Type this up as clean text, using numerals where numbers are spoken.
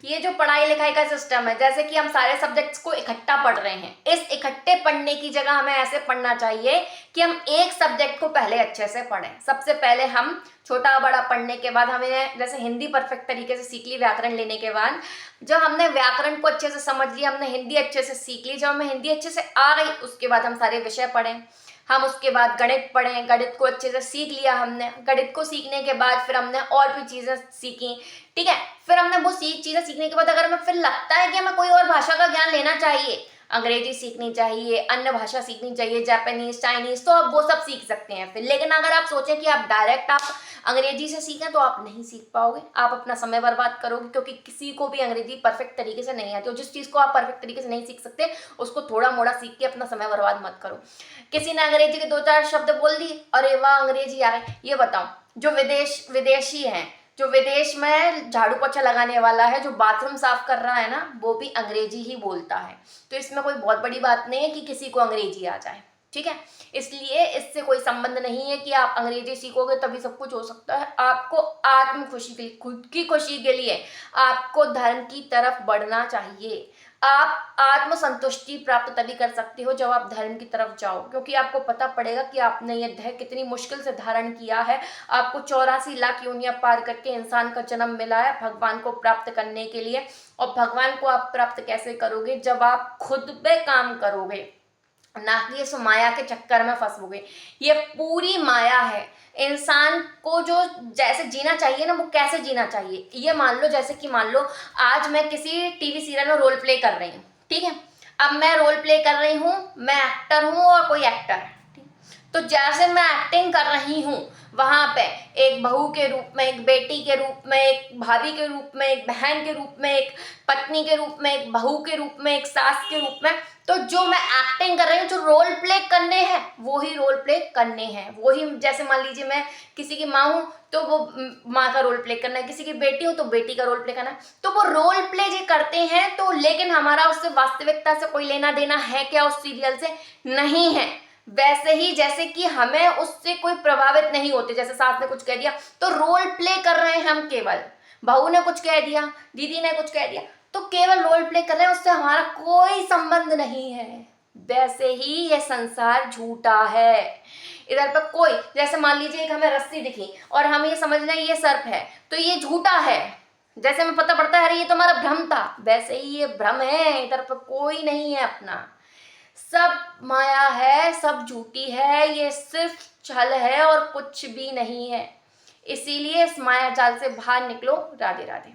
ये जो पढ़ाई लिखाई का सिस्टम है, जैसे कि हम सारे सब्जेक्ट्स को इकट्ठा पढ़ रहे हैं, इस इकट्ठे पढ़ने की जगह हमें ऐसे पढ़ना चाहिए कि हम एक सब्जेक्ट को पहले अच्छे से पढ़ें। सबसे पहले हम छोटा बड़ा पढ़ने के बाद हमें जैसे हिंदी परफेक्ट तरीके से सीख ली, व्याकरण लेने के बाद जब हमने व्याकरण को अच्छे से समझ लिया, हमने हिंदी अच्छे से सीख ली, जब हमें हिंदी अच्छे से आ गई उसके बाद हम सारे विषय पढ़ें। हम उसके बाद गणित पढ़ें, गणित को अच्छे से सीख लिया हमने, गणित को सीखने के बाद फिर हमने और भी चीज़ें सीखी, ठीक है। फिर हमने वो चीज़ें सीखने के बाद अगर हमें फिर लगता है कि हमें कोई और भाषा का ज्ञान लेना चाहिए, अंग्रेजी सीखनी चाहिए, अन्य भाषा सीखनी चाहिए, जापानीज, चाइनीज, तो आप वो सब सीख सकते हैं फिर। लेकिन अगर आप सोचें कि आप डायरेक्ट आप अंग्रेजी से सीखें तो आप नहीं सीख पाओगे, आप अपना समय बर्बाद करोगे, क्योंकि किसी को भी अंग्रेजी परफेक्ट तरीके से नहीं आती। और जिस चीज़ को आप परफेक्ट तरीके से नहीं सीख सकते उसको थोड़ा मोड़ा सीख के अपना समय बर्बाद मत करो। किसी ने अंग्रेजी के 2-4 शब्द बोल दिए, अरे वाह अंग्रेजी आ गई। ये बताओ, जो विदेशी हैं, जो विदेश में झाड़ू पोछा लगाने वाला है, जो बाथरूम साफ कर रहा है ना, वो भी अंग्रेजी ही बोलता है। तो इसमें कोई बहुत बड़ी बात नहीं है कि किसी को अंग्रेजी आ जाए, ठीक है। इसलिए इससे कोई संबंध नहीं है कि आप अंग्रेजी सीखोगे तभी सब कुछ हो सकता है। आपको आत्म खुशी के लिए, खुद की खुशी के लिए आपको धर्म की तरफ बढ़ना चाहिए। आप आत्म संतुष्टि प्राप्त तभी कर सकते हो जब आप धर्म की तरफ जाओ, क्योंकि आपको पता पड़ेगा कि आपने ये देह कितनी मुश्किल से धारण किया है। आपको 84 लाख योनियां पार करके इंसान का जन्म मिला है भगवान को प्राप्त करने के लिए। और भगवान को आप प्राप्त कैसे करोगे? जब आप खुद पे काम करोगे, ना कि इस माया के चक्कर में फंसोगे। ये पूरी माया है। इंसान को जो जैसे जीना चाहिए ना, वो कैसे जीना चाहिए, ये मान लो जैसे कि मान लो आज मैं किसी टीवी सीरियल में रोल प्ले कर रही हूँ, ठीक है। अब मैं रोल प्ले कर रही हूँ, मैं एक्टर हूँ और कोई एक्टर है, ठीक। तो जैसे मैं एक्टिंग कर रही हूँ वहां पे एक बहू के रूप में, एक बेटी के रूप में, एक भाभी के रूप में, एक बहन के रूप में, एक पत्नी के रूप में, एक बहू के रूप में, एक सास के रूप में, तो जो मैं एक्टिंग कर रही हूँ, जो रोल प्ले करने हैं वो ही रोल प्ले करने हैं। वही जैसे मान लीजिए मैं किसी की माँ हूँ तो वो माँ का रोल प्ले करना है, किसी की बेटी हूँ तो बेटी का रोल प्ले करना है। तो वो रोल प्ले जो करते हैं, तो लेकिन हमारा उससे वास्तविकता से कोई लेना देना है क्या? उस सीरियल से नहीं है। वैसे ही जैसे कि हमें उससे कोई प्रभावित नहीं होते। जैसे सास ने कुछ कह दिया तो रोल प्ले कर रहे हैं हम, केवल बहू ने कुछ कह दिया, दीदी ने कुछ कह दिया, तो केवल रोल प्ले कर रहे हैं, उससे हमारा कोई संबंध नहीं है। वैसे ही ये संसार झूठा है। इधर पर कोई, जैसे मान लीजिए एक हमें रस्सी दिखी और हम ये समझ रहे हैं ये सर्प है, तो ये झूठा है। जैसे हमें पता पड़ता है अरे ये तो हमारा भ्रम था, वैसे ही ये भ्रम है। इधर पर कोई नहीं है अपना, सब माया है, सब झूठी है, ये सिर्फ छल है और कुछ भी नहीं है। इसीलिए इस माया जाल से बाहर निकलो। राधे राधे।